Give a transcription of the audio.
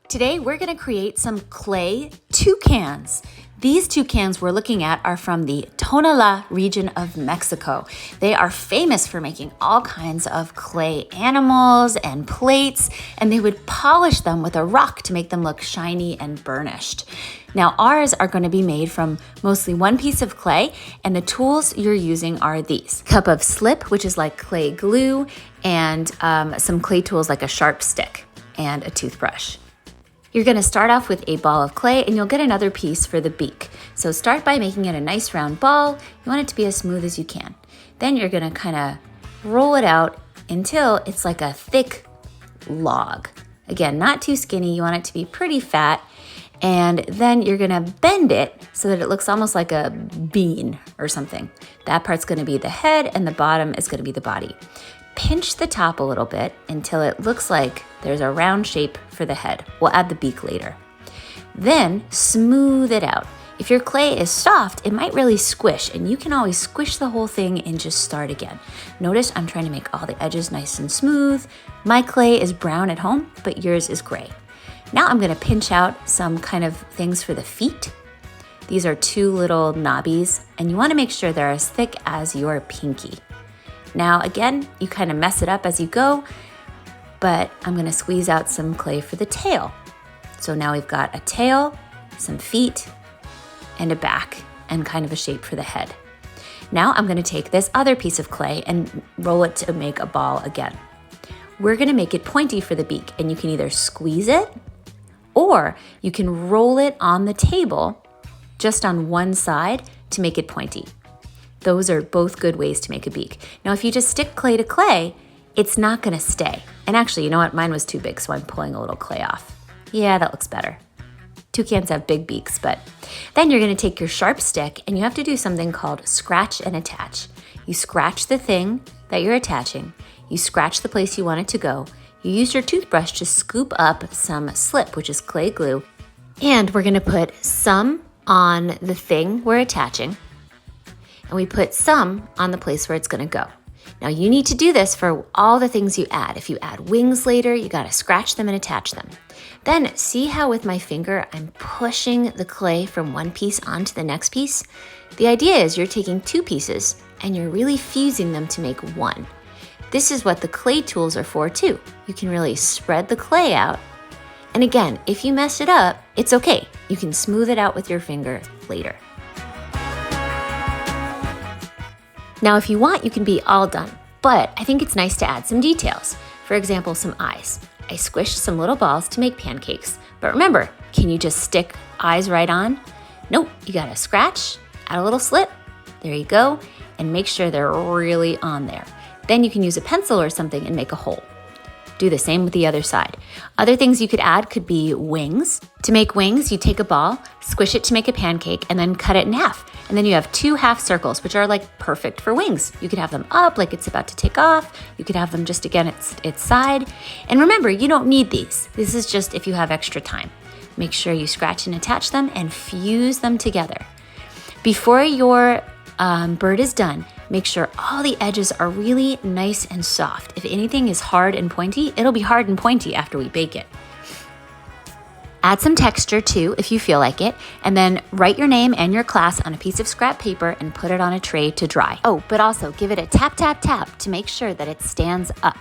Today we're going to create some clay toucans. These toucans we're looking at are from the Tonalá region of Mexico. They are famous for making all kinds of clay animals and plates, and they would polish them with a rock to make them look shiny and burnished. Now ours are going to be made from mostly one piece of clay, and the tools you're using are these. Cup of slip, which is like clay glue, and some clay tools like a sharp stick and a toothbrush. You're going to start off with a ball of clay and you'll get another piece for the beak. So start by making it a nice round ball. You want it to be as smooth as you can. Then you're going to kind of roll it out until it's like a thick log. Again, not too skinny. You want it to be pretty fat. And then you're going to bend it so that it looks almost like a bean or something. That part's going to be the head and the bottom is going to be the body. Pinch the top a little bit until it looks like there's a round shape for the head. We'll add the beak later. Then smooth it out. If your clay is soft, it might really squish, and you can always squish the whole thing and just start again. Notice I'm trying to make all the edges nice and smooth. My clay is brown at home, but yours is gray. Now I'm gonna pinch out some kind of things for the feet. These are two little knobbies, and you wanna make sure they're as thick as your pinky. Now again, you kind of mess it up as you go, but I'm gonna squeeze out some clay for the tail. So now we've got a tail, some feet, and a back, and kind of a shape for the head. Now I'm gonna take this other piece of clay and roll it to make a ball again. We're gonna make it pointy for the beak, and you can either squeeze it, or you can roll it on the table just on one side to make it pointy. Those are both good ways to make a beak. Now, if you just stick clay to clay, it's not gonna stay. And actually, you know what? Mine was too big, so I'm pulling a little clay off. Yeah, that looks better. Toucans have big beaks, but then you're gonna take your sharp stick and you have to do something called scratch and attach. You scratch the thing that you're attaching. You scratch the place you want it to go. You use your toothbrush to scoop up some slip, which is clay glue. And we're gonna put some on the thing we're attaching. And we put some on the place where it's gonna go. Now you need to do this for all the things you add. If you add wings later, you gotta scratch them and attach them. Then see how with my finger, I'm pushing the clay from one piece onto the next piece? The idea is you're taking two pieces and you're really fusing them to make one. This is what the clay tools are for too. You can really spread the clay out. And again, if you mess it up, it's okay. You can smooth it out with your finger later. Now, if you want, you can be all done, but I think it's nice to add some details. For example, some eyes. I squished some little balls to make pancakes, but remember, can you just stick eyes right on? Nope, you gotta scratch, add a little slit, there you go, and make sure they're really on there. Then you can use a pencil or something and make a hole. Do the same with the other side. Other things you could add could be wings. To make wings, you take a ball, squish it to make a pancake, and then cut it in half. And then you have two half circles, which are like perfect for wings. You could have them up like it's about to take off. You could have them just again its side. And remember, you don't need these. This is just if you have extra time. Make sure you scratch and attach them and fuse them together. Before your bird is done, make sure all the edges are really nice and soft. If anything is hard and pointy, it'll be hard and pointy after we bake it. Add some texture too, if you feel like it, and then write your name and your class on a piece of scrap paper and put it on a tray to dry. Oh, but also give it a tap, tap, tap to make sure that it stands up.